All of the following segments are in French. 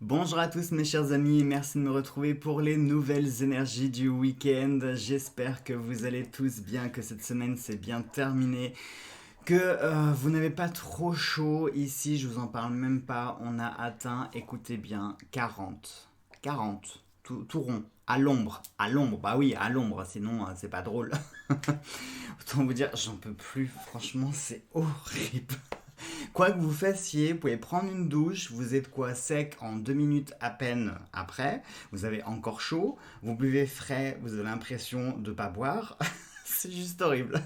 Bonjour à tous mes chers amis, et merci de me retrouver pour les nouvelles énergies du week-end. J'espère que vous allez tous bien, que cette semaine s'est bien terminée, que vous n'avez pas trop chaud. Ici, je vous en parle même pas, on a atteint, écoutez bien, 40. 40, tout rond. À l'ombre, bah oui, à l'ombre, sinon c'est pas drôle. Autant vous dire, j'en peux plus, franchement, c'est horrible. Quoi que vous fassiez, vous pouvez prendre une douche, vous êtes quoi sec en 2 minutes à peine après, vous avez encore chaud, vous buvez frais, vous avez l'impression de ne pas boire. C'est juste horrible.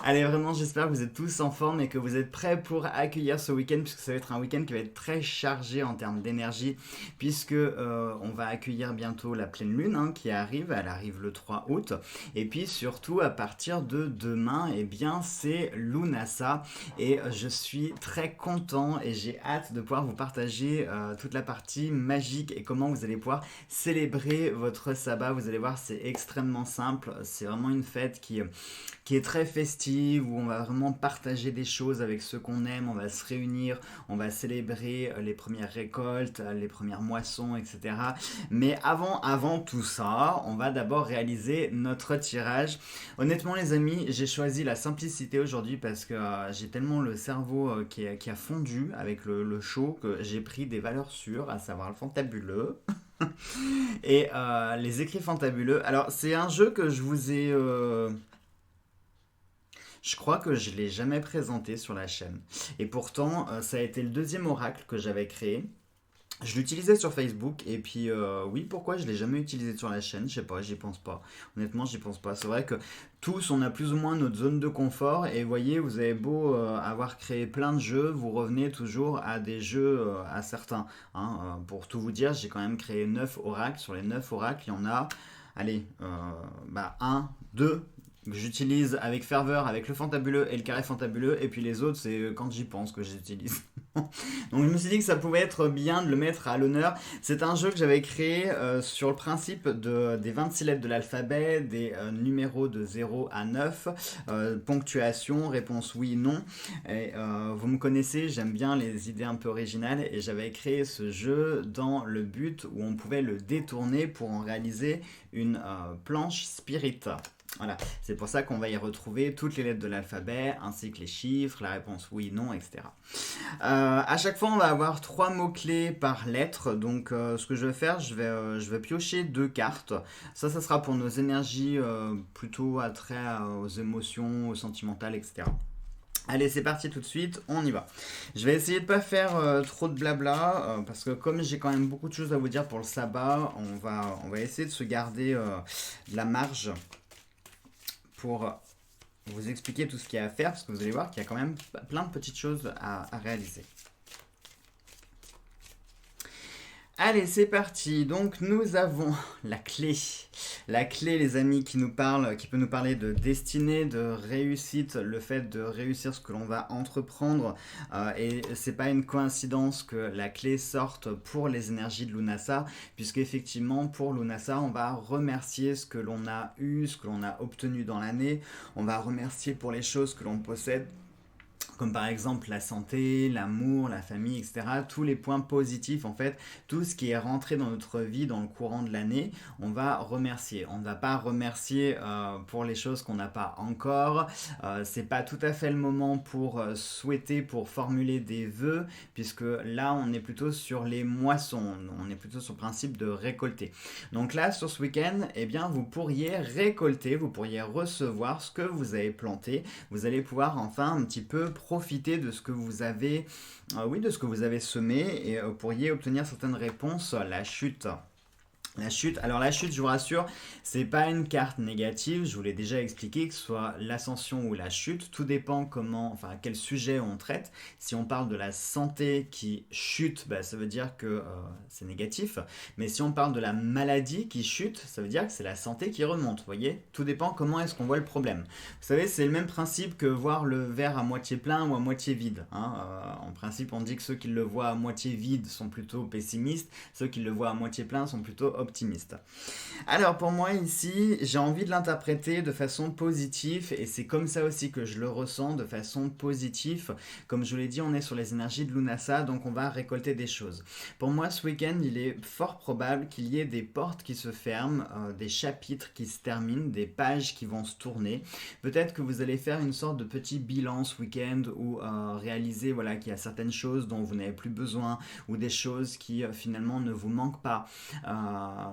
Allez, vraiment, j'espère que vous êtes tous en forme et que vous êtes prêts pour accueillir ce week-end, puisque ça va être un week-end qui va être très chargé en termes d'énergie, puisque on va accueillir bientôt la pleine lune qui arrive. Elle arrive le 3 août. Et puis surtout, à partir de demain, eh bien, c'est Lunasa. Et je suis très content et j'ai hâte de pouvoir vous partager toute la partie magique et comment vous allez pouvoir célébrer votre sabbat. Vous allez voir, c'est extrêmement simple. C'est vraiment une fête qui est très festive, où on va vraiment partager des choses avec ceux qu'on aime, on va se réunir, on va célébrer les premières récoltes, les premières moissons, etc. Mais avant tout ça, on va d'abord réaliser notre tirage. Honnêtement les amis, j'ai choisi la simplicité aujourd'hui parce que j'ai tellement le cerveau qui a fondu avec le chaud que j'ai pris des valeurs sûres, à savoir le fantabuleux. Et les écrits fantabuleux. Alors, c'est un jeu que je vous ai. Je crois que je ne l'ai jamais présenté sur la chaîne. Et pourtant, ça a été le deuxième oracle que j'avais créé. Je l'utilisais sur Facebook et puis oui, pourquoi je l'ai jamais utilisé sur la chaîne, je sais pas, j'y pense pas. Honnêtement, j'y pense pas. C'est vrai que tous on a plus ou moins notre zone de confort et voyez, vous avez beau avoir créé plein de jeux, vous revenez toujours à des jeux à certains. Pour tout vous dire, j'ai quand même créé 9 oracles. Sur les 9 oracles, il y en a, allez, un, 2 que j'utilise avec ferveur avec le fantabuleux et le carré fantabuleux et puis les autres c'est quand j'y pense que j'utilise. Donc je me suis dit que ça pouvait être bien de le mettre à l'honneur. C'est un jeu que j'avais créé sur le principe des 26 lettres de l'alphabet, des numéros de 0 à 9, ponctuation, réponse oui, non. Et, vous me connaissez, j'aime bien les idées un peu originales et j'avais créé ce jeu dans le but où on pouvait le détourner pour en réaliser une planche spirit. Voilà, c'est pour ça qu'on va y retrouver toutes les lettres de l'alphabet, ainsi que les chiffres, la réponse oui, non, etc. À chaque fois, on va avoir 3 mots-clés par lettre. Donc, ce que je vais faire, je vais piocher 2 cartes. Ça sera pour nos énergies plutôt attrait aux émotions, aux sentimentales, etc. Allez, c'est parti tout de suite, on y va. Je vais essayer de pas faire trop de blabla, parce que comme j'ai quand même beaucoup de choses à vous dire pour le sabbat, on va essayer de se garder de la marge pour vous expliquer tout ce qu'il y a à faire, parce que vous allez voir qu'il y a quand même plein de petites choses à réaliser. Allez, c'est parti. Donc, nous avons la clé. La clé, les amis, qui peut nous parler de destinée, de réussite, le fait de réussir ce que l'on va entreprendre. Et c'est pas une coïncidence que la clé sorte pour les énergies de Lunasa, puisque effectivement, pour Lunasa, on va remercier ce que l'on a eu, ce que l'on a obtenu dans l'année. On va remercier pour les choses que l'on possède, comme par exemple la santé, l'amour, la famille, etc. Tous les points positifs, en fait, tout ce qui est rentré dans notre vie dans le courant de l'année, on va remercier. On ne va pas remercier pour les choses qu'on n'a pas encore. C'est pas tout à fait le moment pour souhaiter, pour formuler des vœux, puisque là, on est plutôt sur les moissons. On est plutôt sur le principe de récolter. Donc là, sur ce week-end, eh bien, vous pourriez récolter, vous pourriez recevoir ce que vous avez planté. Vous allez pouvoir enfin un petit peu profiter de ce que vous avez, de ce que vous avez semé et pourriez obtenir certaines réponses. La chute. Alors la chute, je vous rassure, c'est pas une carte négative, je vous l'ai déjà expliqué, que ce soit l'ascension ou la chute, tout dépend quel sujet on traite. Si on parle de la santé qui chute, ça veut dire que c'est négatif, mais si on parle de la maladie qui chute, ça veut dire que c'est la santé qui remonte, vous voyez. Tout dépend comment est-ce qu'on voit le problème. Vous savez, c'est le même principe que voir le verre à moitié plein ou à moitié vide. En principe, on dit que ceux qui le voient à moitié vide sont plutôt pessimistes, ceux qui le voient à moitié plein sont plutôt optimiste. Alors pour moi ici, j'ai envie de l'interpréter de façon positive et c'est comme ça aussi que je le ressens de façon positive. Comme je vous l'ai dit, on est sur les énergies de Lunasa, donc on va récolter des choses. Pour moi, ce week-end, il est fort probable qu'il y ait des portes qui se ferment, des chapitres qui se terminent, des pages qui vont se tourner. Peut-être que vous allez faire une sorte de petit bilan ce week-end ou réaliser voilà, qu'il y a certaines choses dont vous n'avez plus besoin ou des choses qui finalement ne vous manquent pas.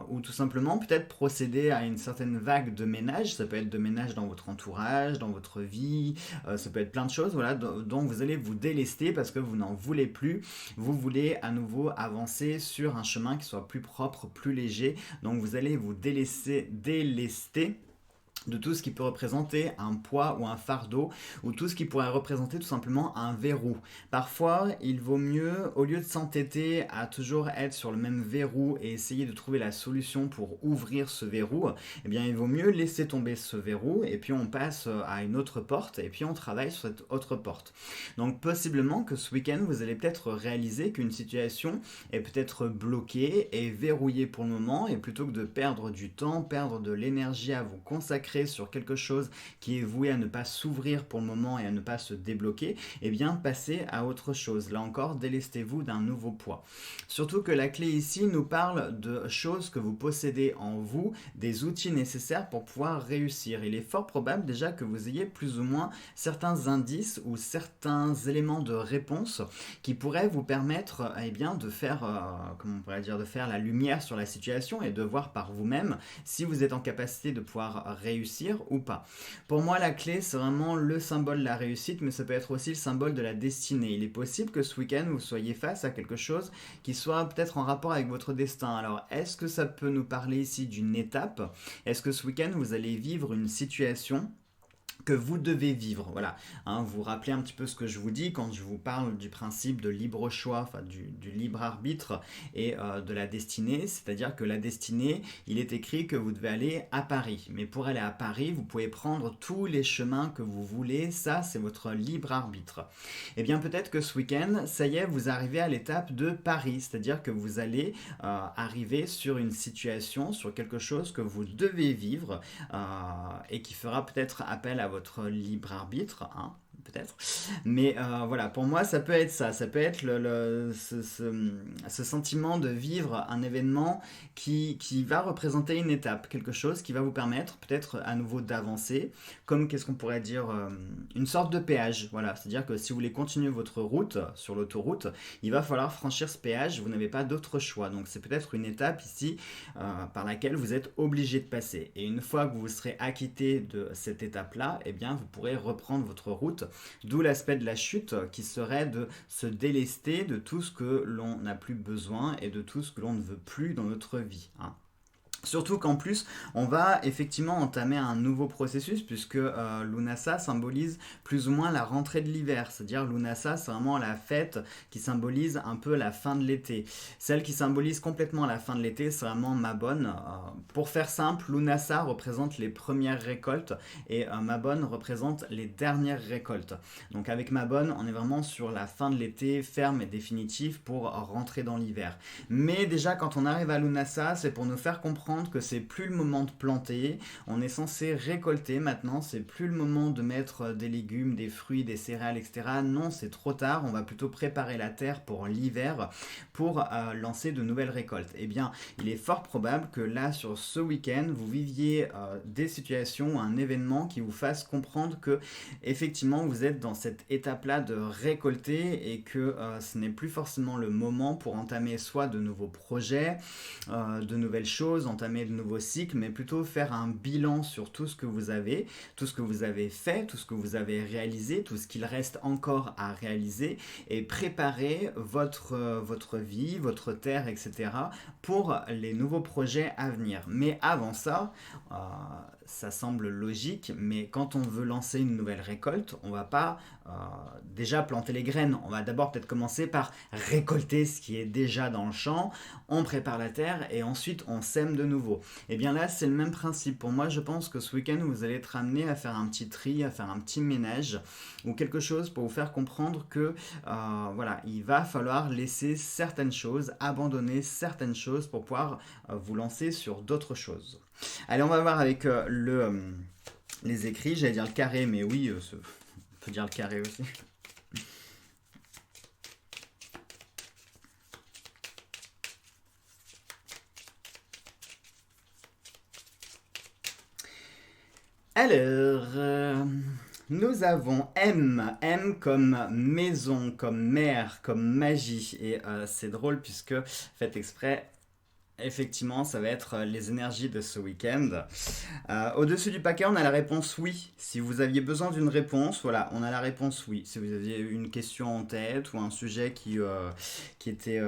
Ou tout simplement peut-être procéder à une certaine vague de ménage. Ça peut être de ménage dans votre entourage, dans votre vie, ça peut être plein de choses voilà, dont vous allez vous délester parce que vous n'en voulez plus. Vous voulez à nouveau avancer sur un chemin qui soit plus propre, plus léger. Donc vous allez vous délester de tout ce qui peut représenter un poids ou un fardeau, ou tout ce qui pourrait représenter tout simplement un verrou. Parfois, il vaut mieux, au lieu de s'entêter à toujours être sur le même verrou et essayer de trouver la solution pour ouvrir ce verrou, eh bien il vaut mieux laisser tomber ce verrou, et puis on passe à une autre porte, et puis on travaille sur cette autre porte. Donc possiblement que ce week-end, vous allez peut-être réaliser qu'une situation est peut-être bloquée et verrouillée pour le moment, et plutôt que de perdre du temps, perdre de l'énergie à vous consacrer sur quelque chose qui est voué à ne pas s'ouvrir pour le moment et à ne pas se débloquer, eh bien passez à autre chose. Là encore, délestez-vous d'un nouveau poids. Surtout que la clé ici nous parle de choses que vous possédez en vous, des outils nécessaires pour pouvoir réussir. Il est fort probable déjà que vous ayez plus ou moins certains indices ou certains éléments de réponse qui pourraient vous permettre eh bien, de faire, comment on pourrait dire, de faire la lumière sur la situation et de voir par vous-même si vous êtes en capacité de pouvoir réussir ou pas. Pour moi, la clé, c'est vraiment le symbole de la réussite, mais ça peut être aussi le symbole de la destinée. Il est possible que ce week-end, vous soyez face à quelque chose qui soit peut-être en rapport avec votre destin. Alors, est-ce que ça peut nous parler ici d'une étape? Est-ce que ce week-end, vous allez vivre une situation que vous devez vivre, voilà. Vous vous rappelez un petit peu ce que je vous dis quand je vous parle du principe de libre choix, enfin du libre arbitre et de la destinée, c'est-à-dire que la destinée, il est écrit que vous devez aller à Paris, mais pour aller à Paris, vous pouvez prendre tous les chemins que vous voulez, ça c'est votre libre arbitre. Et bien peut-être que ce week-end, ça y est, vous arrivez à l'étape de Paris, c'est-à-dire que vous allez arriver sur une situation, sur quelque chose que vous devez vivre et qui fera peut-être appel à votre libre arbitre, peut-être. Mais voilà, pour moi, ça peut être ça. Ça peut être ce sentiment de vivre un événement qui va représenter une étape, quelque chose qui va vous permettre peut-être à nouveau d'avancer, comme qu'est-ce qu'on pourrait dire, une sorte de péage. Voilà, c'est-à-dire que si vous voulez continuer votre route sur l'autoroute, il va falloir franchir ce péage, vous n'avez pas d'autre choix. Donc c'est peut-être une étape ici par laquelle vous êtes obligé de passer. Et une fois que vous serez acquitté de cette étape-là, eh bien vous pourrez reprendre votre route. D'où l'aspect de la chute qui serait de se délester de tout ce que l'on n'a plus besoin et de tout ce que l'on ne veut plus dans notre vie. Surtout qu'en plus, on va effectivement entamer un nouveau processus puisque Lunasa symbolise plus ou moins la rentrée de l'hiver. C'est-à-dire Lunasa, c'est vraiment la fête qui symbolise un peu la fin de l'été. Celle qui symbolise complètement la fin de l'été, c'est vraiment Mabon. Pour faire simple, Lunasa représente les premières récoltes et Mabon représente les dernières récoltes. Donc avec Mabon, on est vraiment sur la fin de l'été, ferme et définitive pour rentrer dans l'hiver. Mais déjà, quand on arrive à Lunasa, c'est pour nous faire comprendre que c'est plus le moment de planter, on est censé récolter maintenant, c'est plus le moment de mettre des légumes, des fruits, des céréales, etc. Non, c'est trop tard, on va plutôt préparer la terre pour l'hiver, pour lancer de nouvelles récoltes. Eh bien, il est fort probable que là, sur ce week-end, vous viviez des situations, un événement qui vous fasse comprendre que, effectivement, vous êtes dans cette étape-là de récolter et que ce n'est plus forcément le moment pour entamer soit de nouveaux projets, de nouvelles choses, entamer de nouveaux cycles, mais plutôt faire un bilan sur tout ce que vous avez fait, tout ce que vous avez réalisé, tout ce qu'il reste encore à réaliser, et préparer votre vie, votre terre, etc. pour les nouveaux projets à venir. Mais avant ça, ça semble logique, mais quand on veut lancer une nouvelle récolte, on va pas euh, déjà planter les graines. On va d'abord peut-être commencer par récolter ce qui est déjà dans le champ, on prépare la terre et ensuite on sème de nouveau. Et bien là, c'est le même principe. Pour moi, je pense que ce week-end, vous allez être amené à faire un petit tri, à faire un petit ménage ou quelque chose pour vous faire comprendre que voilà, il va falloir laisser certaines choses, abandonner certaines choses pour pouvoir vous lancer sur d'autres choses. Allez, on va voir avec les écrits. J'allais dire le carré, mais oui, on peut dire le carré aussi. Alors, nous avons M. M comme maison, comme mer, comme magie. Et c'est drôle puisque, faites exprès, effectivement, ça va être les énergies de ce week-end. Au-dessus du paquet, on a la réponse oui. Si vous aviez besoin d'une réponse, voilà, on a la réponse oui. Si vous aviez une question en tête ou un sujet qui était...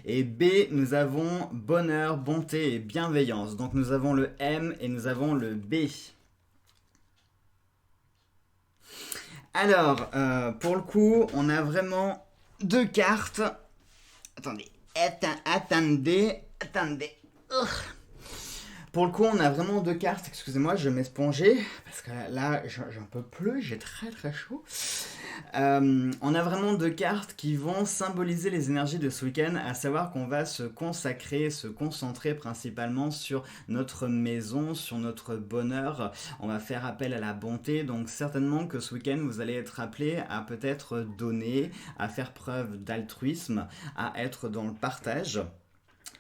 Et B, nous avons bonheur, bonté et bienveillance. Donc nous avons le M et nous avons le B. Alors, pour le coup, on a vraiment deux cartes. Attendez. Attendez. Urgh. Pour le coup, on a vraiment deux cartes. Excusez-moi, je vais m'esponger. Parce que là, j'en peux plus. J'ai très très chaud. On a vraiment deux cartes qui vont symboliser les énergies de ce week-end. À savoir qu'on va se consacrer, se concentrer principalement sur notre maison, sur notre bonheur. On va faire appel à la bonté. Donc certainement que ce week-end, vous allez être appelé à peut-être donner, à faire preuve d'altruisme, à être dans le partage,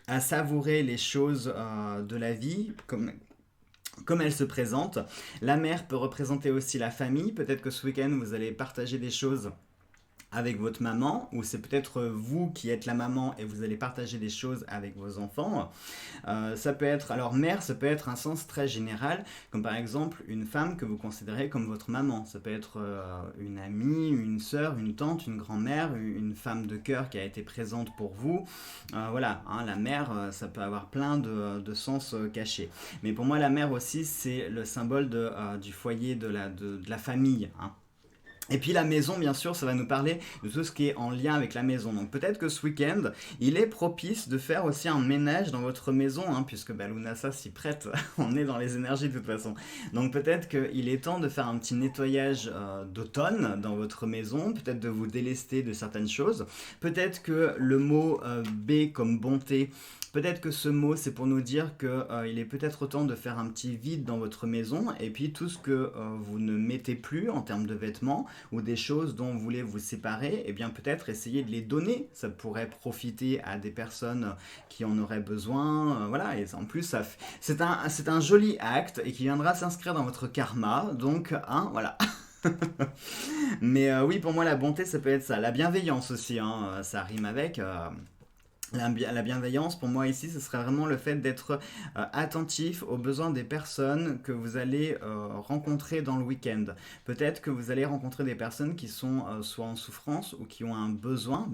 à savourer les choses de la vie comme elles se présentent. La mère peut représenter aussi la famille. Peut-être que ce week-end, vous allez partager des choses avec votre maman, ou c'est peut-être vous qui êtes la maman et vous allez partager des choses avec vos enfants. Ça peut être, alors mère, ça peut être un sens très général, comme par exemple une femme que vous considérez comme votre maman. Ça peut être une amie, une sœur, une tante, une grand-mère, une femme de cœur qui a été présente pour vous. Voilà, hein, la mère, ça peut avoir plein de sens cachés. Mais pour moi, la mère aussi, c'est le symbole du foyer, de la famille, hein. Et puis la maison, bien sûr, ça va nous parler de tout ce qui est en lien avec la maison. Donc peut-être que ce week-end, il est propice de faire aussi un ménage dans votre maison, hein, puisque Lunasa s'y prête, on est dans les énergies de toute façon. Donc peut-être qu'il est temps de faire un petit nettoyage d'automne dans votre maison, peut-être de vous délester de certaines choses. Peut-être que le mot B comme bonté, peut-être que ce mot, c'est pour nous dire qu'il est peut-être temps de faire un petit vide dans votre maison, et puis tout ce que vous ne mettez plus en termes de vêtements, ou des choses dont vous voulez vous séparer, eh bien peut-être essayer de les donner. Ça pourrait profiter à des personnes qui en auraient besoin. Voilà, et en plus, c'est un joli acte et qui viendra s'inscrire dans votre karma. Donc, hein, voilà. Mais oui, pour moi, la bonté, ça peut être ça. La bienveillance aussi, hein, ça rime avec... La bienveillance, pour moi ici, ce serait vraiment le fait d'être attentif aux besoins des personnes que vous allez rencontrer dans le week-end. Peut-être que vous allez rencontrer des personnes qui sont soit en souffrance ou qui ont un besoin,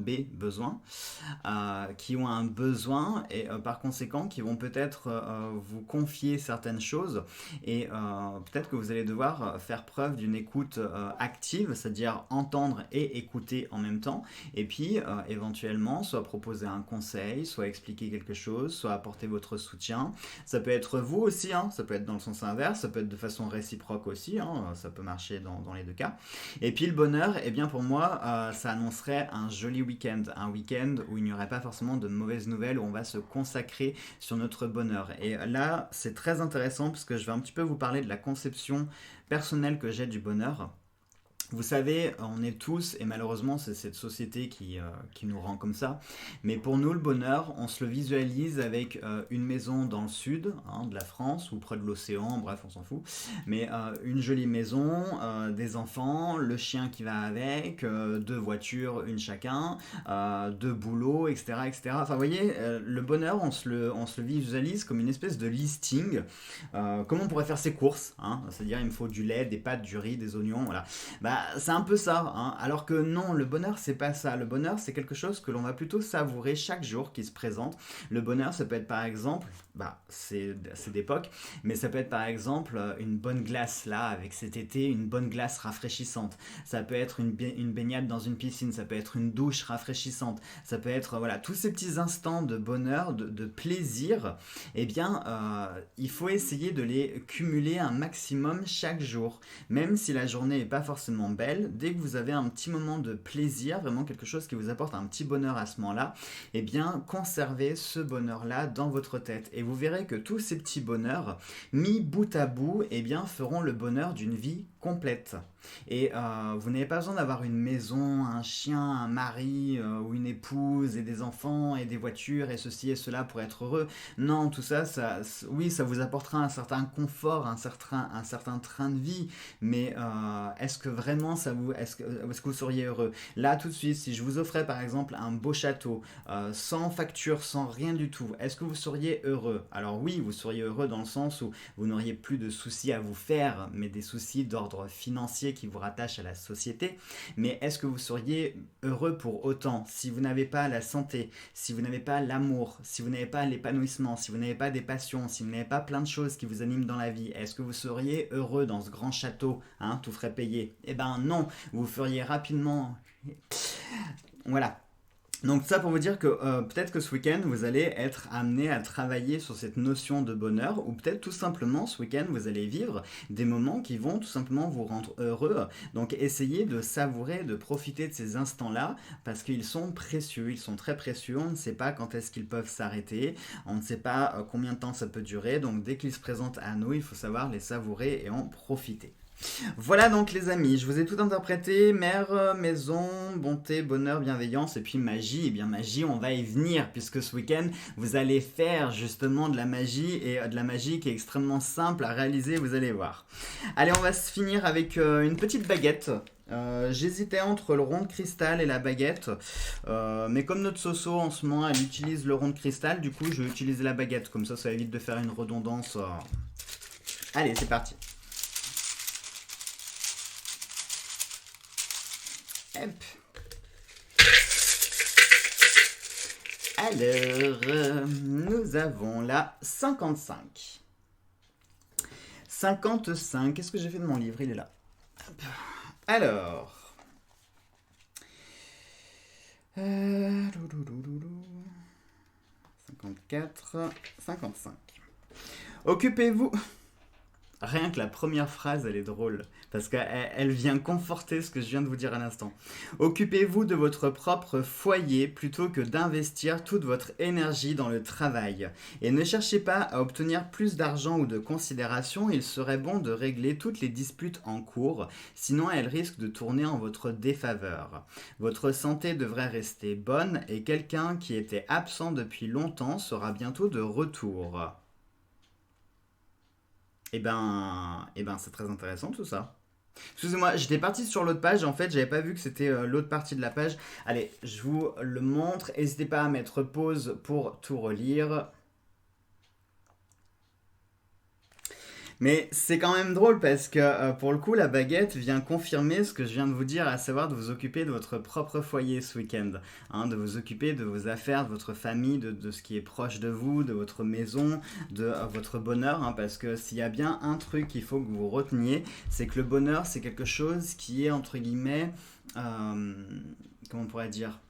qui ont un besoin et par conséquent qui vont peut-être vous confier certaines choses et peut-être que vous allez devoir faire preuve d'une écoute active, c'est-à-dire entendre et écouter en même temps, et puis éventuellement soit proposer un conseil, soit expliquer quelque chose, soit apporter votre soutien. Ça peut être vous aussi, hein, ça peut être dans le sens inverse, ça peut être de façon réciproque aussi, hein, ça peut marcher dans les deux cas. Et puis le bonheur, eh bien pour moi, ça annoncerait un joli week-end, un week-end où il n'y aurait pas forcément de mauvaises nouvelles, où on va se consacrer sur notre bonheur. Et là, c'est très intéressant parce que je vais un petit peu vous parler de la conception personnelle que j'ai du bonheur. Vous savez, on est tous, et malheureusement c'est cette société qui nous rend comme ça, mais pour nous le bonheur, on se le visualise avec une maison dans le sud, hein, de la France, ou près de l'océan, bref on s'en fout, mais une jolie maison, des enfants, le chien qui va avec, deux voitures, une chacun, deux boulots, etc., etc. Enfin vous voyez, le bonheur, on se le visualise comme une espèce de listing, comment on pourrait faire ses courses, hein, c'est-à-dire il me faut du lait, des pâtes, du riz, des oignons, voilà. Bah, Bah, c'est un peu ça, hein. Alors que non, le bonheur, c'est pas ça. Le bonheur, c'est quelque chose que l'on va plutôt savourer chaque jour qui se présente. Le bonheur, ça peut être par exemple, bah, c'est d'époque, mais ça peut être par exemple une bonne glace, là, avec cet été, une bonne glace rafraîchissante. Ça peut être une baignade dans une piscine, ça peut être une douche rafraîchissante, ça peut être, voilà, tous ces petits instants de bonheur, de plaisir, eh bien, il faut essayer de les cumuler un maximum chaque jour. Même si la journée n'est pas forcément belle, dès que vous avez un petit moment de plaisir, vraiment quelque chose qui vous apporte un petit bonheur à ce moment-là, eh bien, conservez ce bonheur-là dans votre tête. Et vous verrez que tous ces petits bonheurs, mis bout à bout, eh bien, feront le bonheur d'une vie complète. Et vous n'avez pas besoin d'avoir une maison, un chien, un mari ou une épouse et des enfants et des voitures et ceci et cela pour être heureux. Non, tout ça, oui, ça vous apportera un certain confort, un certain train de vie, mais est-ce que vraiment est-ce que vous seriez heureux? Là, tout de suite, si je vous offrais par exemple un beau château, sans facture, sans rien du tout, est-ce que vous seriez heureux? Alors oui, vous seriez heureux dans le sens où vous n'auriez plus de soucis à vous faire, mais des soucis d'ordre financier qui vous rattachent à la société. Mais est-ce que vous seriez heureux pour autant si vous n'avez pas la santé, si vous n'avez pas l'amour, si vous n'avez pas l'épanouissement, si vous n'avez pas des passions, si vous n'avez pas plein de choses qui vous animent dans la vie? Est-ce que vous seriez heureux dans ce grand château, hein, tout frais payé? Eh ben non, vous feriez rapidement... Voilà. Donc ça pour vous dire que peut-être que ce week-end vous allez être amené à travailler sur cette notion de bonheur, ou peut-être tout simplement ce week-end vous allez vivre des moments qui vont tout simplement vous rendre heureux. Donc essayez de savourer, de profiter de ces instants-là parce qu'ils sont précieux, ils sont très précieux. On ne sait pas quand est-ce qu'ils peuvent s'arrêter, on ne sait pas combien de temps ça peut durer. Donc dès qu'ils se présentent à nous, il faut savoir les savourer et en profiter. Voilà donc les amis, je vous ai tout interprété, mère, maison, bonté, bonheur, bienveillance et puis magie. Et bien magie, on va y venir puisque ce week-end, vous allez faire justement de la magie et de la magie qui est extrêmement simple à réaliser, vous allez voir. Allez, on va se finir avec une petite baguette. J'hésitais entre le rond de cristal et la baguette, mais comme notre Soso en ce moment elle utilise le rond de cristal, du coup je vais utiliser la baguette, comme ça évite de faire une redondance. Allez, c'est parti. Hop. Alors, nous avons la 55. 55, qu'est-ce que j'ai fait de mon livre? Il est là. Hop. Alors. 54, 55. Occupez-vous. Rien que la première phrase, elle est drôle, parce qu'elle vient conforter ce que je viens de vous dire à l'instant. Occupez-vous de votre propre foyer plutôt que d'investir toute votre énergie dans le travail. Et ne cherchez pas à obtenir plus d'argent ou de considération, il serait bon de régler toutes les disputes en cours, sinon elles risquent de tourner en votre défaveur. Votre santé devrait rester bonne et quelqu'un qui était absent depuis longtemps sera bientôt de retour. C'est très intéressant tout ça. Excusez-moi, j'étais parti sur l'autre page, en fait, j'avais pas vu que c'était l'autre partie de la page. Allez, je vous le montre. N'hésitez pas à mettre pause pour tout relire. Mais c'est quand même drôle parce que pour le coup, la baguette vient confirmer ce que je viens de vous dire, à savoir de vous occuper de votre propre foyer ce week-end. Hein, de vous occuper de vos affaires, de votre famille, de ce qui est proche de vous, de votre maison, de votre bonheur. Hein, parce que s'il y a bien un truc qu'il faut que vous reteniez, c'est que le bonheur, c'est quelque chose qui est entre guillemets, comment on pourrait dire,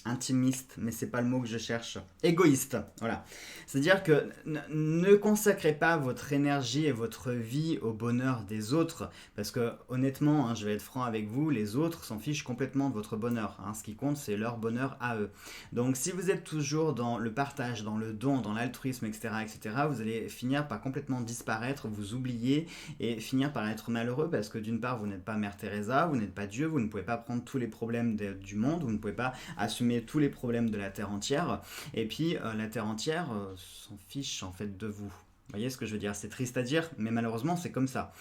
intimiste, mais c'est pas le mot que je cherche. Égoïste, voilà. C'est-à-dire que ne consacrez pas votre énergie et votre vie au bonheur des autres, parce que honnêtement, hein, je vais être franc avec vous, les autres s'en fichent complètement de votre bonheur. Hein. Ce qui compte, c'est leur bonheur à eux. Donc si vous êtes toujours dans le partage, dans le don, dans l'altruisme, etc., vous allez finir par complètement disparaître, vous oublier et finir par être malheureux, parce que d'une part, vous n'êtes pas Mère Teresa, vous n'êtes pas Dieu, vous ne pouvez pas prendre tous les problèmes du monde, vous ne pouvez pas assumer tous les problèmes de la Terre entière, et puis la Terre entière s'en fiche en fait de vous. voyez ce que je veux dire? C'est triste à dire, mais malheureusement, c'est comme ça.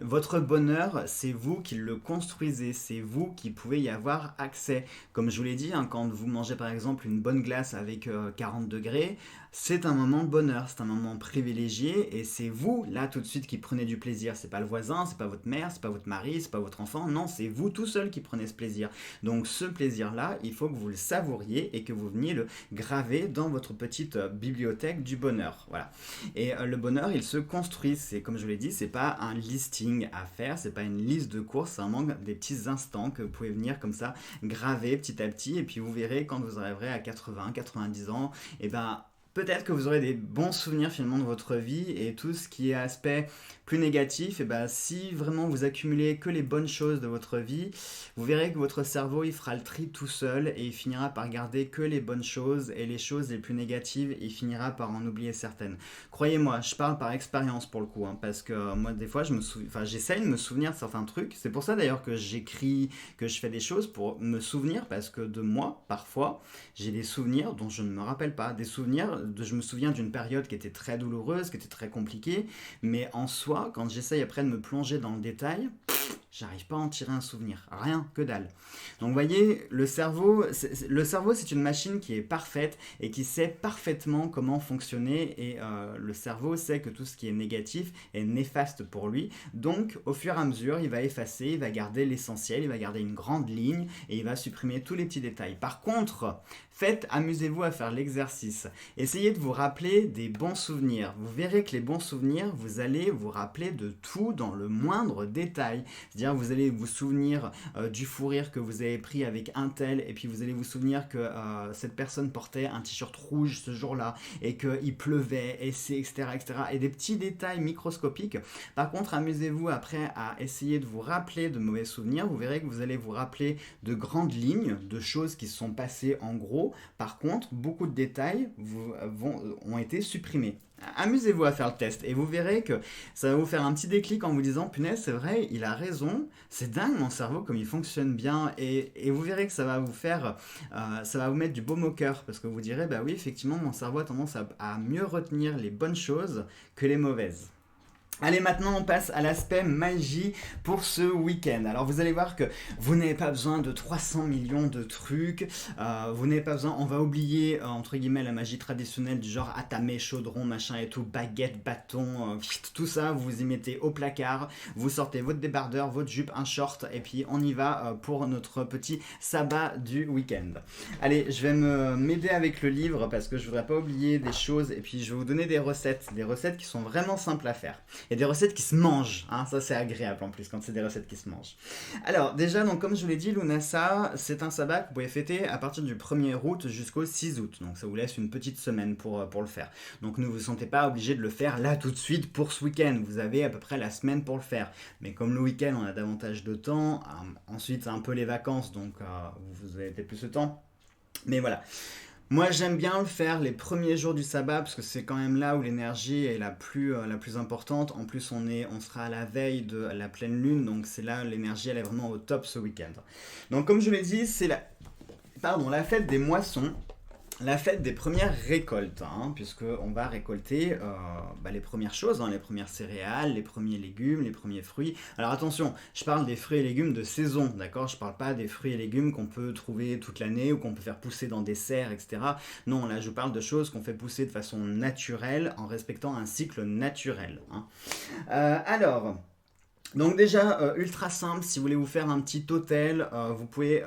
Votre bonheur, c'est vous qui le construisez, c'est vous qui pouvez y avoir accès. Comme je vous l'ai dit, hein, quand vous mangez par exemple une bonne glace avec 40 degrés, c'est un moment de bonheur, c'est un moment privilégié et c'est vous, là, tout de suite, qui prenez du plaisir. C'est pas le voisin, c'est pas votre mère, c'est pas votre mari, c'est pas votre enfant, non, c'est vous tout seul qui prenez ce plaisir. Donc ce plaisir-là, il faut que vous le savouriez et que vous veniez le graver dans votre petite bibliothèque du bonheur. Voilà. Et le bonheur, il se construit. C'est comme je vous l'ai dit, c'est pas un listing à faire, c'est pas une liste de courses, c'est vraiment des petits instants que vous pouvez venir comme ça graver petit à petit. Et puis vous verrez quand vous arriverez à 80, 90 ans, et ben peut-être que vous aurez des bons souvenirs finalement de votre vie et tout ce qui est aspect plus négatif, et ben si vraiment vous accumulez que les bonnes choses de votre vie, vous verrez que votre cerveau il fera le tri tout seul et il finira par garder que les bonnes choses et les choses les plus négatives, il finira par en oublier certaines. Croyez-moi, je parle par expérience pour le coup, hein, parce que moi des fois j'essaye de me souvenir de certains trucs. C'est pour ça d'ailleurs que j'écris, que je fais des choses pour me souvenir, parce que de moi, parfois, j'ai des souvenirs dont je ne me rappelle pas, des souvenirs je me souviens d'une période qui était très douloureuse, qui était très compliquée, mais en soi, quand j'essaye après de me plonger dans le détail, j'arrive pas à en tirer un souvenir. Rien, que dalle. Donc vous voyez, le cerveau c'est une machine qui est parfaite et qui sait parfaitement comment fonctionner et le cerveau sait que tout ce qui est négatif est néfaste pour lui. Donc au fur et à mesure, il va effacer, il va garder l'essentiel, il va garder une grande ligne et il va supprimer tous les petits détails. Par contre, amusez-vous à faire l'exercice. Essayez de vous rappeler des bons souvenirs. Vous verrez que les bons souvenirs, vous allez vous rappeler de tout dans le moindre détail. C'est-à-dire vous allez vous souvenir du fou rire que vous avez pris avec un tel, et puis vous allez vous souvenir que cette personne portait un t-shirt rouge ce jour-là, et qu'il pleuvait, etc., etc. Et des petits détails microscopiques. Par contre, amusez-vous après à essayer de vous rappeler de mauvais souvenirs. Vous verrez que vous allez vous rappeler de grandes lignes, de choses qui se sont passées en gros. Par contre, beaucoup de détails ont été supprimés. Amusez-vous à faire le test et vous verrez que ça va vous faire un petit déclic en vous disant punaise, c'est vrai, il a raison, c'est dingue mon cerveau comme il fonctionne bien, et vous verrez que ça va vous faire, ça va vous mettre du baume au cœur, parce que vous direz bah oui, effectivement mon cerveau a tendance à mieux retenir les bonnes choses que les mauvaises. Allez, maintenant on passe à l'aspect magie pour ce week-end. Alors vous allez voir que vous n'avez pas besoin de 300 millions de trucs, vous n'avez pas besoin, on va oublier entre guillemets la magie traditionnelle du genre atamé, chaudron, machin et tout, baguette, bâton, tout ça, vous vous y mettez au placard, vous sortez votre débardeur, votre jupe, un short, et puis on y va pour notre petit sabbat du week-end. Allez, je vais m'aider avec le livre parce que je voudrais pas oublier des choses, et puis je vais vous donner des recettes qui sont vraiment simples à faire. Il y a des recettes qui se mangent, hein, ça c'est agréable en plus quand c'est des recettes qui se mangent. Alors déjà, donc, comme je vous l'ai dit, Lunasa, c'est un sabbat que vous pouvez fêter à partir du 1er août jusqu'au 6 août. Donc ça vous laisse une petite semaine pour le faire. Donc ne vous sentez pas obligé de le faire là tout de suite pour ce week-end. Vous avez à peu près la semaine pour le faire. Mais comme le week-end on a davantage de temps, ensuite c'est un peu les vacances, donc vous avez peut-être plus de temps. Mais voilà. Moi j'aime bien le faire les premiers jours du sabbat parce que c'est quand même là où l'énergie est la plus importante. En plus on sera à la veille de la pleine lune, donc c'est là l'énergie elle est vraiment au top ce week-end. Donc comme je vous l'ai dit, c'est la fête des moissons. La fête des premières récoltes, hein, puisqu'on va récolter les premières choses, hein, les premières céréales, les premiers légumes, les premiers fruits. Alors attention, je parle des fruits et légumes de saison, d'accord? Je parle pas des fruits et légumes qu'on peut trouver toute l'année ou qu'on peut faire pousser dans des serres, etc. Non, là je parle de choses qu'on fait pousser de façon naturelle, en respectant un cycle naturel. Hein. Donc déjà, ultra simple, si vous voulez vous faire un petit hôtel, vous pouvez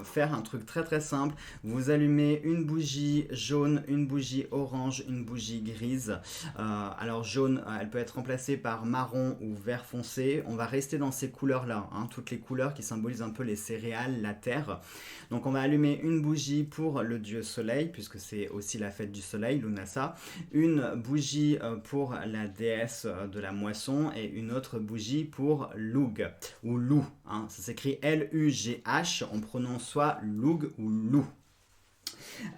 faire un truc très très simple. Vous allumez une bougie jaune, une bougie orange, une bougie grise. Alors jaune, elle peut être remplacée par marron ou vert foncé. On va rester dans ces couleurs-là, hein, toutes les couleurs qui symbolisent un peu les céréales, la terre. Donc on va allumer une bougie pour le dieu soleil, puisque c'est aussi la fête du soleil, Lunasa. Une bougie pour la déesse de la moisson et une autre bougie pour Lug ou Lou, hein. Ça s'écrit L-U-G-H, on prononce soit Lug ou Lou.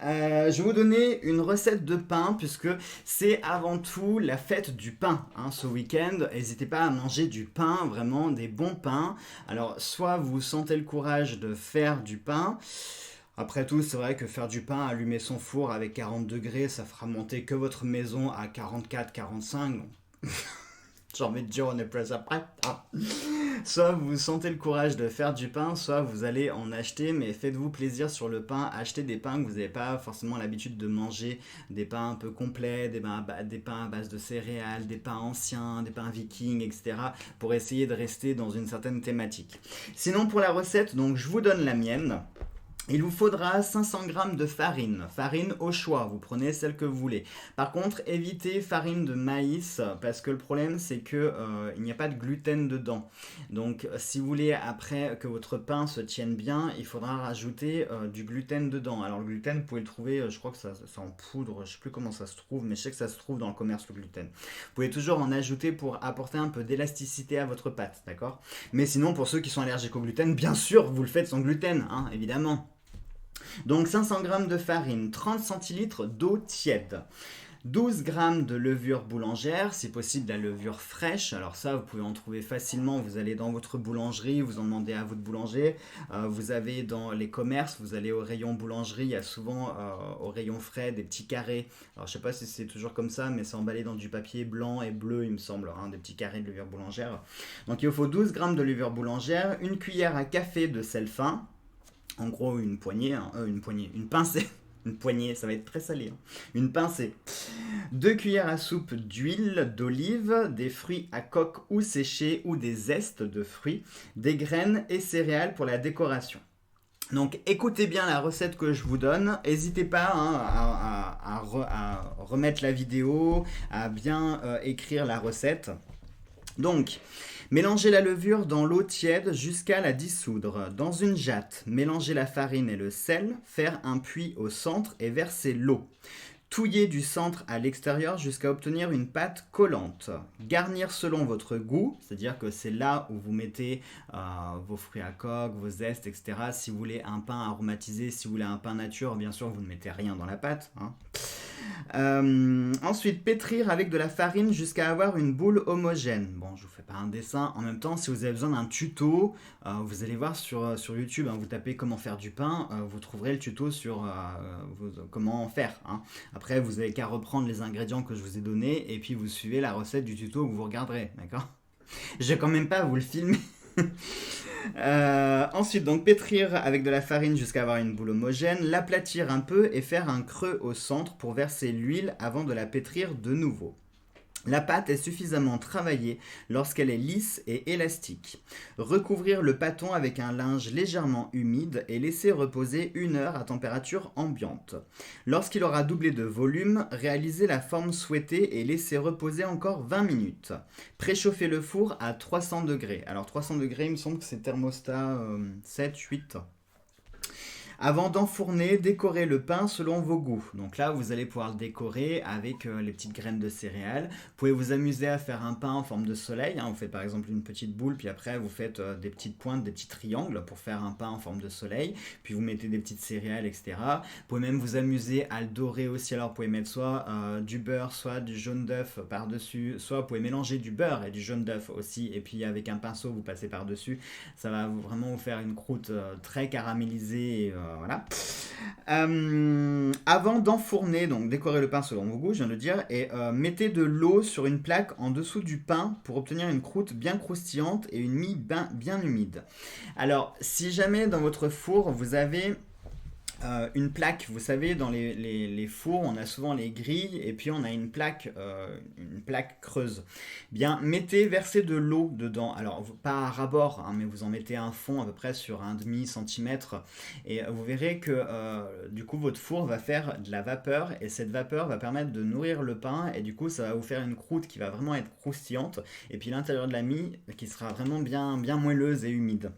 Je vais vous donner une recette de pain puisque c'est avant tout la fête du pain, hein, ce week-end. N'hésitez pas à manger du pain, vraiment des bons pains. Alors soit vous sentez le courage de faire du pain, Après tout, c'est vrai que faire du pain, allumer son four avec 40 degrés, ça fera monter que votre maison à 44, 45. J'ai envie de dire, on est presque après. Ah. Soit vous sentez le courage de faire du pain, soit vous allez en acheter, mais faites-vous plaisir sur le pain. Achetez des pains que vous n'avez pas forcément l'habitude de manger, des pains un peu complets, des pains à base de céréales, des pains anciens, des pains vikings, etc. pour essayer de rester dans une certaine thématique. Sinon, pour la recette, donc je vous donne la mienne. Il vous faudra 500 g de farine, farine au choix, vous prenez celle que vous voulez. Par contre, évitez farine de maïs parce que le problème c'est que il n'y a pas de gluten dedans. Donc si vous voulez après que votre pain se tienne bien, il faudra rajouter du gluten dedans. Alors le gluten, vous pouvez le trouver, je crois que ça c'est en poudre, je sais plus comment ça se trouve, mais je sais que ça se trouve dans le commerce le gluten. Vous pouvez toujours en ajouter pour apporter un peu d'élasticité à votre pâte, d'accord? Mais sinon pour ceux qui sont allergiques au gluten, bien sûr vous le faites sans gluten, hein, évidemment. Donc 500 g de farine, 30 centilitres d'eau tiède, 12 g de levure boulangère, si possible la levure fraîche. Alors ça, vous pouvez en trouver facilement. Vous allez dans votre boulangerie, vous en demandez à votre boulanger. Vous avez dans les commerces, vous allez au rayon boulangerie, il y a souvent au rayon frais des petits carrés. Alors je sais pas si c'est toujours comme ça, mais c'est emballé dans du papier blanc et bleu, il me semble, hein, des petits carrés de levure boulangère. Donc il vous faut 12 g de levure boulangère, une cuillère à café de sel fin. En gros, une poignée, hein, une pincée. Une poignée, ça va être très salé. Hein. Une pincée. 2 cuillères à soupe d'huile d'olive, des fruits à coque ou séchés ou des zestes de fruits, des graines et céréales pour la décoration. Donc écoutez bien la recette que je vous donne. N'hésitez pas hein, à remettre la vidéo, à bien écrire la recette. Donc, mélangez la levure dans l'eau tiède jusqu'à la dissoudre. Dans une jatte, mélangez la farine et le sel, faire un puits au centre et verser l'eau. Touiller du centre à l'extérieur jusqu'à obtenir une pâte collante. Garnir selon votre goût, c'est-à-dire que c'est là où vous mettez vos fruits à coque, vos zestes, etc. Si vous voulez un pain aromatisé, si vous voulez un pain nature, bien sûr, vous ne mettez rien dans la pâte. Hein. Ensuite, pétrir avec de la farine jusqu'à avoir une boule homogène. Bon, je vous fais pas un dessin. En même temps, si vous avez besoin d'un tuto, vous allez voir sur YouTube, hein, vous tapez comment faire du pain, vous trouverez le tuto sur comment faire. Hein. Après, vous n'avez qu'à reprendre les ingrédients que je vous ai donnés et puis vous suivez la recette du tuto que vous regarderez, d'accord? Je vais quand même pas vous le filmer. Ensuite, donc pétrir avec de la farine jusqu'à avoir une boule homogène, l'aplatir un peu et faire un creux au centre pour verser l'huile avant de la pétrir de nouveau. La pâte est suffisamment travaillée lorsqu'elle est lisse et élastique. Recouvrir le pâton avec un linge légèrement humide et laisser reposer 1 heure à température ambiante. Lorsqu'il aura doublé de volume, réalisez la forme souhaitée et laissez reposer encore 20 minutes. Préchauffez le four à 300 degrés. Alors 300 degrés, il me semble que c'est thermostat 7, 8. Avant d'enfourner, décorez le pain selon vos goûts. Donc là, vous allez pouvoir le décorer avec les petites graines de céréales. Vous pouvez vous amuser à faire un pain en forme de soleil. Hein. Vous faites par exemple une petite boule, puis après vous faites des petites pointes, des petits triangles pour faire un pain en forme de soleil. Puis vous mettez des petites céréales, etc. Vous pouvez même vous amuser à le dorer aussi. Alors vous pouvez mettre soit du beurre, soit du jaune d'œuf par-dessus. Soit vous pouvez mélanger du beurre et du jaune d'œuf aussi. Et puis avec un pinceau, vous passez par-dessus. Ça va vraiment vous faire une croûte très caramélisée. Voilà. Avant d'enfourner, donc décorez le pain selon vos goûts, je viens de le dire, et mettez de l'eau sur une plaque en dessous du pain pour obtenir une croûte bien croustillante et une mie bien humide. Alors, si jamais dans votre four vous avez une plaque, vous savez, dans les fours, on a souvent les grilles et puis on a une plaque creuse. Bien, versez de l'eau dedans. Alors, pas à ras-bord, hein, mais vous en mettez un fond à peu près sur 1,5 centimètre et vous verrez que du coup, votre four va faire de la vapeur et cette vapeur va permettre de nourrir le pain et du coup, ça va vous faire une croûte qui va vraiment être croustillante et puis l'intérieur de la mie qui sera vraiment bien moelleuse et humide.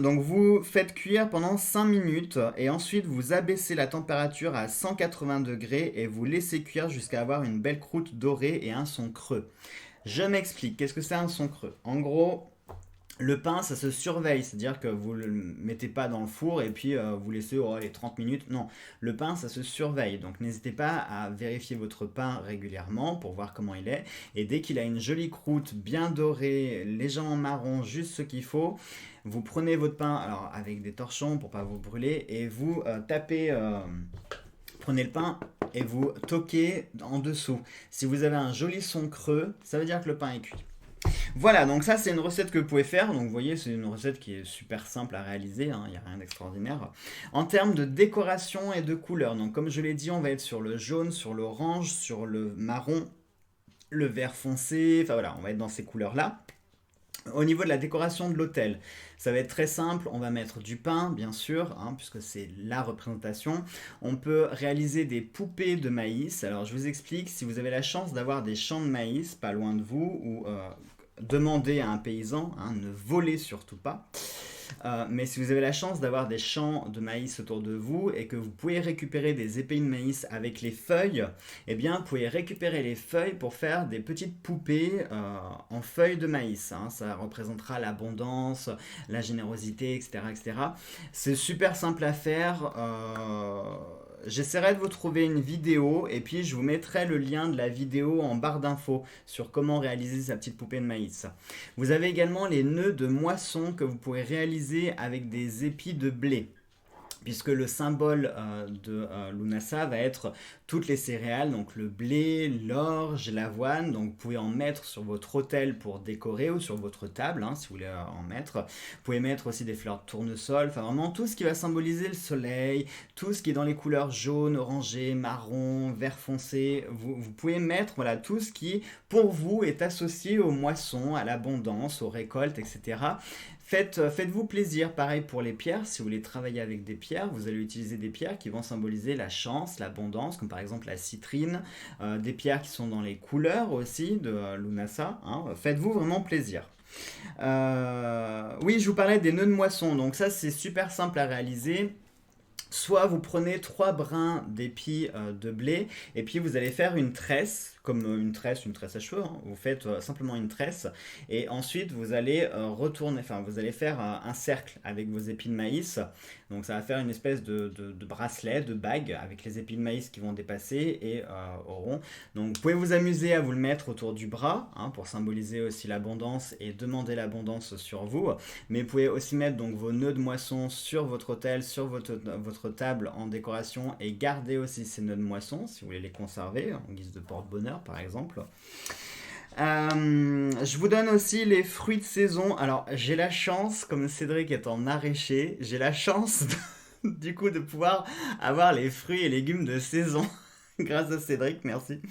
Donc vous faites cuire pendant 5 minutes et ensuite vous abaissez la température à 180 degrés et vous laissez cuire jusqu'à avoir une belle croûte dorée et un son creux. Je m'explique, qu'est-ce que c'est un son creux? En gros, Le pain, ça se surveille, c'est-à-dire que vous le mettez pas dans le four et puis vous laissez les 30 minutes. Non, le pain, ça se surveille. Donc n'hésitez pas à vérifier votre pain régulièrement pour voir comment il est. Et dès qu'il a une jolie croûte bien dorée, légèrement marron, juste ce qu'il faut, vous prenez votre pain, alors avec des torchons pour pas vous brûler, et vous tapez. Prenez le pain et vous toquez en dessous. Si vous avez un joli son creux, ça veut dire que le pain est cuit. Voilà, donc ça c'est une recette que vous pouvez faire. Donc vous voyez, c'est une recette qui est super simple à réaliser, hein, il n'y a rien d'extraordinaire. En termes de décoration et de couleur, donc comme je l'ai dit, on va être sur le jaune, sur l'orange, sur le marron, le vert foncé, enfin voilà, on va être dans ces couleurs-là. Au niveau de la décoration de l'hôtel, ça va être très simple. On va mettre du pain, bien sûr, hein, puisque c'est la représentation. On peut réaliser des poupées de maïs. Alors, je vous explique, si vous avez la chance d'avoir des champs de maïs pas loin de vous, ou demandez à un paysan, hein, ne volez surtout pas. Mais si vous avez la chance d'avoir des champs de maïs autour de vous et que vous pouvez récupérer des épis de maïs avec les feuilles, eh bien, vous pouvez récupérer les feuilles pour faire des petites poupées en feuilles de maïs, hein. Ça représentera l'abondance, la générosité, etc., etc. C'est super simple à faire. J'essaierai de vous trouver une vidéo et puis je vous mettrai le lien de la vidéo en barre d'infos sur comment réaliser sa petite poupée de maïs. Vous avez également les nœuds de moisson que vous pourrez réaliser avec des épis de blé, puisque le symbole de Lunasa va être toutes les céréales, donc le blé, l'orge, l'avoine. Donc vous pouvez en mettre sur votre autel pour décorer ou sur votre table, hein, si vous voulez en mettre. Vous pouvez mettre aussi des fleurs de tournesol, enfin vraiment tout ce qui va symboliser le soleil, tout ce qui est dans les couleurs jaune, orangé, marron, vert foncé. Vous pouvez mettre voilà, tout ce qui, pour vous, est associé aux moissons, à l'abondance, aux récoltes, etc. Faites-vous plaisir, pareil pour les pierres, si vous voulez travailler avec des pierres, vous allez utiliser des pierres qui vont symboliser la chance, l'abondance, comme par exemple la citrine, des pierres qui sont dans les couleurs aussi de Lunasa, hein. Faites-vous vraiment plaisir. Oui, je vous parlais des nœuds de moisson, donc ça c'est super simple à réaliser. Soit vous prenez 3 brins d'épis de blé et puis vous allez faire une tresse, comme une tresse à cheveux, hein. Vous faites simplement une tresse et ensuite vous allez retourner, enfin vous allez faire un cercle avec vos épis de maïs. Donc ça va faire une espèce de bracelet, de bague avec les épis de maïs qui vont dépasser et au rond. Donc vous pouvez vous amuser à vous le mettre autour du bras, hein, pour symboliser aussi l'abondance et demander l'abondance sur vous. Mais vous pouvez aussi mettre donc vos nœuds de moisson sur votre autel, sur votre table en décoration et garder aussi ces nœuds de moisson si vous voulez les conserver en guise de porte-bonheur par exemple. Je vous donne aussi les fruits de saison. Alors j'ai la chance, comme Cédric est en maraîcher, j'ai la chance du coup de pouvoir avoir les fruits et légumes de saison. Grâce à Cédric, merci.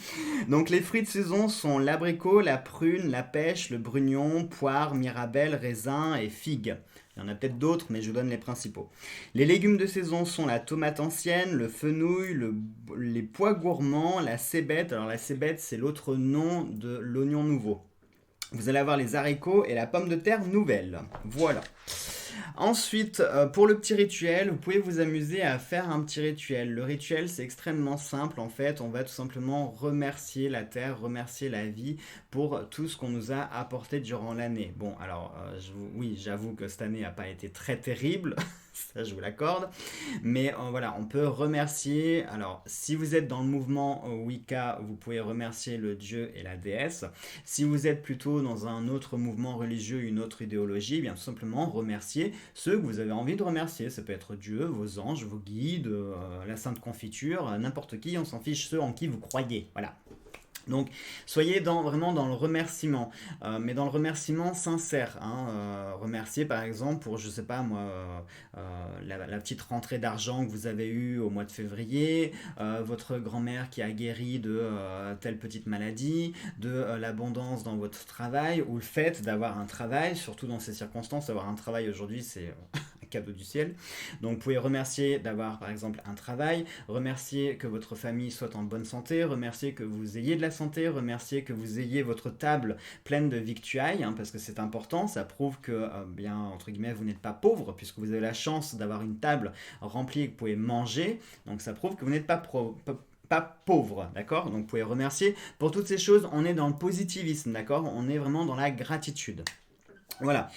Donc les fruits de saison sont l'abricot, la prune, la pêche, le brugnon, poire, mirabelle, raisin et figue. Il y en a peut-être d'autres, mais je vous donne les principaux. Les légumes de saison sont la tomate ancienne, le fenouil, les pois gourmands, la cébette. Alors la cébette, c'est l'autre nom de l'oignon nouveau. Vous allez avoir les haricots et la pomme de terre nouvelle. Voilà. Ensuite, pour le petit rituel, vous pouvez vous amuser à faire un petit rituel. Le rituel, c'est extrêmement simple en fait. On va tout simplement remercier la terre, remercier la vie pour tout ce qu'on nous a apporté durant l'année. Bon, alors, oui, j'avoue que cette année n'a pas été très terrible. Ça, je vous l'accorde. Mais voilà, on peut remercier. Alors, si vous êtes dans le mouvement Wicca, vous pouvez remercier le dieu et la déesse. Si vous êtes plutôt dans un autre mouvement religieux, une autre idéologie, eh bien tout simplement remercier ceux que vous avez envie de remercier. Ça peut être Dieu, vos anges, vos guides, la Sainte Confiture, n'importe qui, on s'en fiche, ceux en qui vous croyez. Voilà. Donc soyez vraiment dans le remerciement, mais dans le remerciement sincère, hein. Remercier par exemple pour, je sais pas moi, la petite rentrée d'argent que vous avez eue au mois de février, votre grand-mère qui a guéri de telle petite maladie, de l'abondance dans votre travail, ou le fait d'avoir un travail, surtout dans ces circonstances, avoir un travail aujourd'hui c'est un cadeau du ciel. Donc vous pouvez remercier d'avoir par exemple un travail, remercier que votre famille soit en bonne santé, remercier que vous ayez de la santé, remercier que vous ayez votre table pleine de victuailles, hein, parce que c'est important, ça prouve que, bien, entre guillemets, vous n'êtes pas pauvre, puisque vous avez la chance d'avoir une table remplie et que vous pouvez manger, donc ça prouve que vous n'êtes pas pauvre, d'accord? Donc vous pouvez remercier pour toutes ces choses, on est dans le positivisme, d'accord? On est vraiment dans la gratitude. Voilà.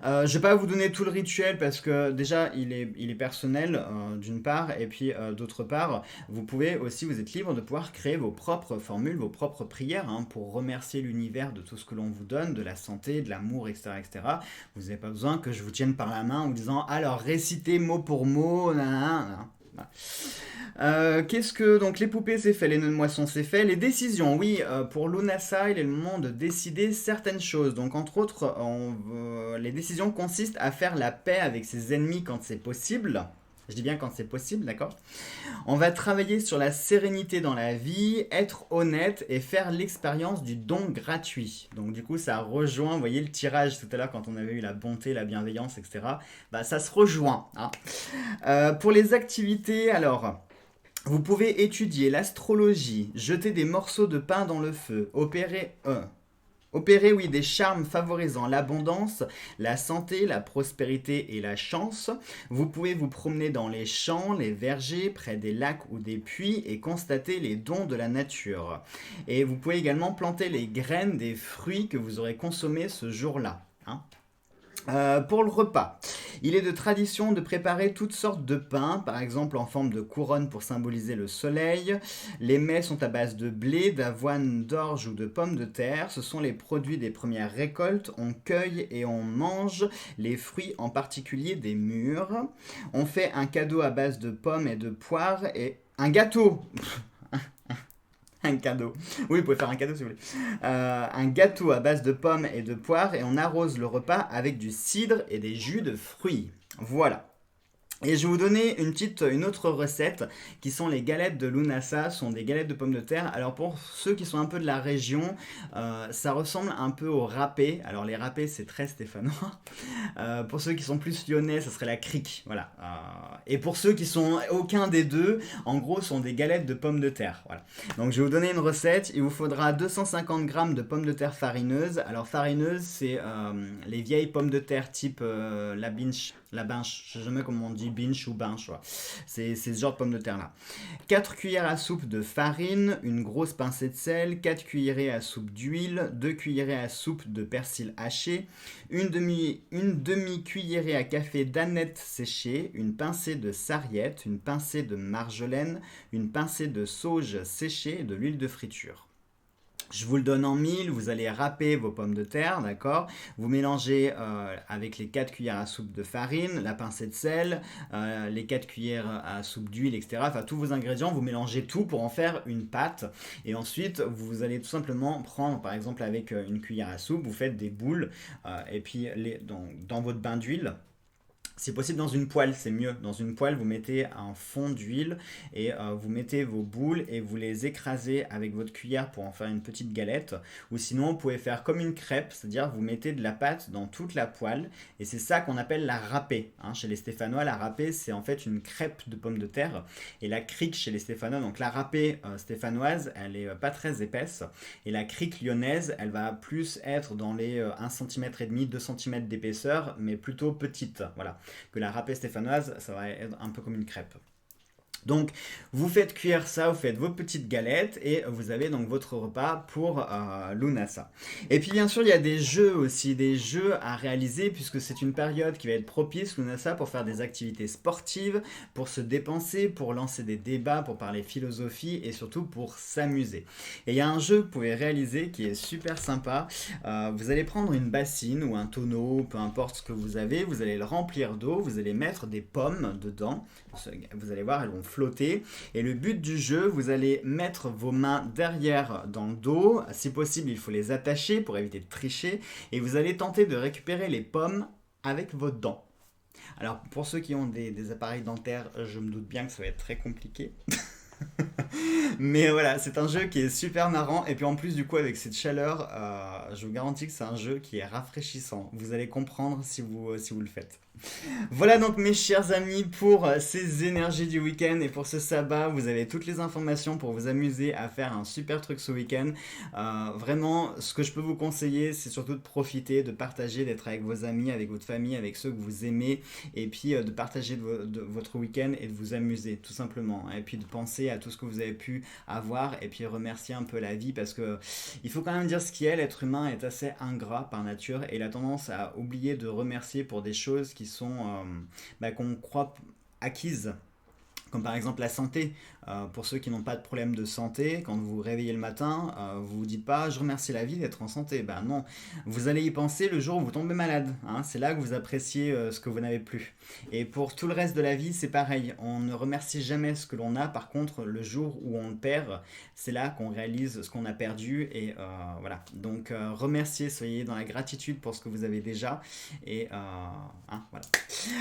Je vais pas vous donner tout le rituel parce que déjà il est personnel d'une part et puis d'autre part vous pouvez aussi vous êtes libre de pouvoir créer vos propres formules, vos propres prières hein, pour remercier l'univers de tout ce que l'on vous donne, de la santé, de l'amour, etc., etc. Vous n'avez pas besoin que je vous tienne par la main en vous disant alors récitez mot pour mot. Nan, nan, nan. Voilà. Qu'est-ce que donc les poupées c'est fait, les nœuds de moisson c'est fait, les décisions oui pour Lunasa il est le moment de décider certaines choses donc entre autres les décisions consistent à faire la paix avec ses ennemis quand c'est possible. Je dis bien quand c'est possible, d'accord. On va travailler sur la sérénité dans la vie, être honnête et faire l'expérience du don gratuit. Donc du coup, ça rejoint, vous voyez le tirage tout à l'heure quand on avait eu la bonté, la bienveillance, etc. Bah ça se rejoint. Hein. Pour les activités, alors. Vous pouvez étudier l'astrologie, jeter des morceaux de pain dans le feu, opérer oui, des charmes favorisant l'abondance, la santé, la prospérité et la chance. Vous pouvez vous promener dans les champs, les vergers, près des lacs ou des puits et constater les dons de la nature. Et vous pouvez également planter les graines des fruits que vous aurez consommés ce jour-là. Hein. Pour le repas, il est de tradition de préparer toutes sortes de pains, par exemple en forme de couronne pour symboliser le soleil. Les mets sont à base de blé, d'avoine, d'orge ou de pommes de terre. Ce sont les produits des premières récoltes. On cueille et on mange les fruits, en particulier des mûres. On fait un cadeau à base de pommes et de poires et un gâteau. Un cadeau. Oui, vous pouvez faire un cadeau si vous voulez. Un gâteau à base de pommes et de poires et on arrose le repas avec du cidre et des jus de fruits. Voilà. Et je vais vous donner une autre recette qui sont les galettes de Lunasa, ce sont des galettes de pommes de terre. Alors pour ceux qui sont un peu de la région, ça ressemble un peu au râpé. Alors les râpés c'est très stéphanois. Pour ceux qui sont plus lyonnais, ça serait la crique. Voilà. Et pour ceux qui sont aucun des deux, en gros ce sont des galettes de pommes de terre. Voilà. Donc je vais vous donner une recette. Il vous faudra 250 g de pommes de terre farineuses. Alors farineuse c'est les vieilles pommes de terre type la binche, je sais jamais comment on dit binche ou binche, c'est ce genre de pommes de terre là. 4 cuillères à soupe de farine, une grosse pincée de sel, 4 cuillerées à soupe d'huile, 2 cuillerées à soupe de persil haché, une demi-cuillerée à café d'aneth séchée, une pincée de sarriette, une pincée de marjolaine, une pincée de sauge séchée et de l'huile de friture. Je vous le donne en mille, vous allez râper vos pommes de terre, d'accord. Vous mélangez avec les 4 cuillères à soupe de farine, la pincée de sel, les 4 cuillères à soupe d'huile, etc. Enfin, tous vos ingrédients, vous mélangez tout pour en faire une pâte. Et ensuite, vous allez tout simplement prendre, par exemple, avec une cuillère à soupe, vous faites des boules, et puis dans votre bain d'huile. Si possible dans une poêle, c'est mieux. Dans une poêle, vous mettez un fond d'huile et vous mettez vos boules et vous les écrasez avec votre cuillère pour en faire une petite galette. Ou sinon, vous pouvez faire comme une crêpe, c'est-à-dire vous mettez de la pâte dans toute la poêle et c'est ça qu'on appelle la râpée. Hein, chez les Stéphanois, la râpée, c'est en fait une crêpe de pommes de terre et la crique chez les Stéphanois. Donc la râpée stéphanoise, elle est pas très épaisse et la crique lyonnaise, elle va plus être dans les 1 cm et demi, 2 cm d'épaisseur, mais plutôt petite. Voilà. Que la râpée stéphanoise, ça va être un peu comme une crêpe. Donc vous faites cuire ça, vous faites vos petites galettes et vous avez donc votre repas pour Lunasa. Et puis bien sûr il y a des jeux aussi, des jeux à réaliser puisque c'est une période qui va être propice Lunasa pour faire des activités sportives, pour se dépenser, pour lancer des débats, pour parler philosophie et surtout pour s'amuser. Et il y a un jeu que vous pouvez réaliser qui est super sympa. Vous allez prendre une bassine ou un tonneau, peu importe ce que vous avez, vous allez le remplir d'eau, vous allez mettre des pommes dedans. Vous allez voir, elles vont flotter. Et le but du jeu, vous allez mettre vos mains derrière dans le dos. Si possible, il faut les attacher pour éviter de tricher. Et vous allez tenter de récupérer les pommes avec vos dents. Alors, pour ceux qui ont des appareils dentaires, je me doute bien que ça va être très compliqué. Mais voilà, c'est un jeu qui est super marrant. Et puis en plus, du coup, avec cette chaleur, je vous garantis que c'est un jeu qui est rafraîchissant. Vous allez comprendre si vous le faites. Voilà donc mes chers amis pour ces énergies du week-end et pour ce sabbat, vous avez toutes les informations pour vous amuser à faire un super truc ce week-end. Vraiment, ce que je peux vous conseiller, c'est surtout de profiter, de partager, d'être avec vos amis, avec votre famille, avec ceux que vous aimez, et puis de partager de votre week-end et de vous amuser tout simplement. Et puis de penser à tout ce que vous avez pu avoir et puis remercier un peu la vie parce que il faut quand même dire ce qui est, l'être humain est assez ingrat par nature et il a tendance à oublier de remercier pour des choses qui sont qu'on croit acquises comme par exemple la santé. Pour ceux qui n'ont pas de problème de santé, quand vous vous réveillez le matin, vous vous dites pas je remercie la vie d'être en santé. Ben non, vous allez y penser le jour où vous tombez malade. Hein. C'est là que vous appréciez ce que vous n'avez plus. Et pour tout le reste de la vie, c'est pareil. On ne remercie jamais ce que l'on a. Par contre, le jour où on le perd, c'est là qu'on réalise ce qu'on a perdu. Et voilà. Donc remerciez, soyez dans la gratitude pour ce que vous avez déjà. Et voilà.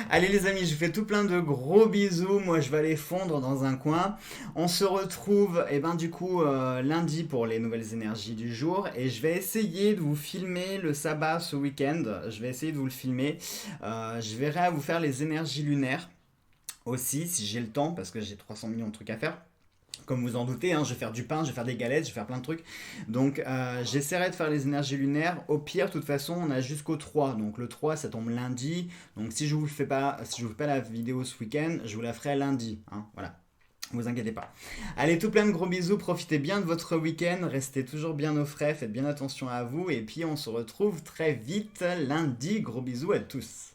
Allez les amis, je vous fais tout plein de gros bisous. Moi, je vais aller fondre dans un coin. On se retrouve du coup lundi pour les nouvelles énergies du jour et je vais essayer de vous filmer le sabbat ce week-end. Je vais essayer de vous le filmer. Je verrai à vous faire les énergies lunaires aussi si j'ai le temps parce que j'ai 300 millions de trucs à faire. Comme vous en doutez, hein, je vais faire du pain, je vais faire des galettes, je vais faire plein de trucs. Donc j'essaierai de faire les énergies lunaires. Au pire, de toute façon, on a jusqu'au 3. Donc le 3, ça tombe lundi. Donc si je vous fais pas la vidéo ce week-end, je vous la ferai lundi. Hein, voilà. Vous inquiétez pas. Allez, tout plein de gros bisous, profitez bien de votre week-end, restez toujours bien au frais, faites bien attention à vous, et puis on se retrouve très vite lundi. Gros bisous à tous.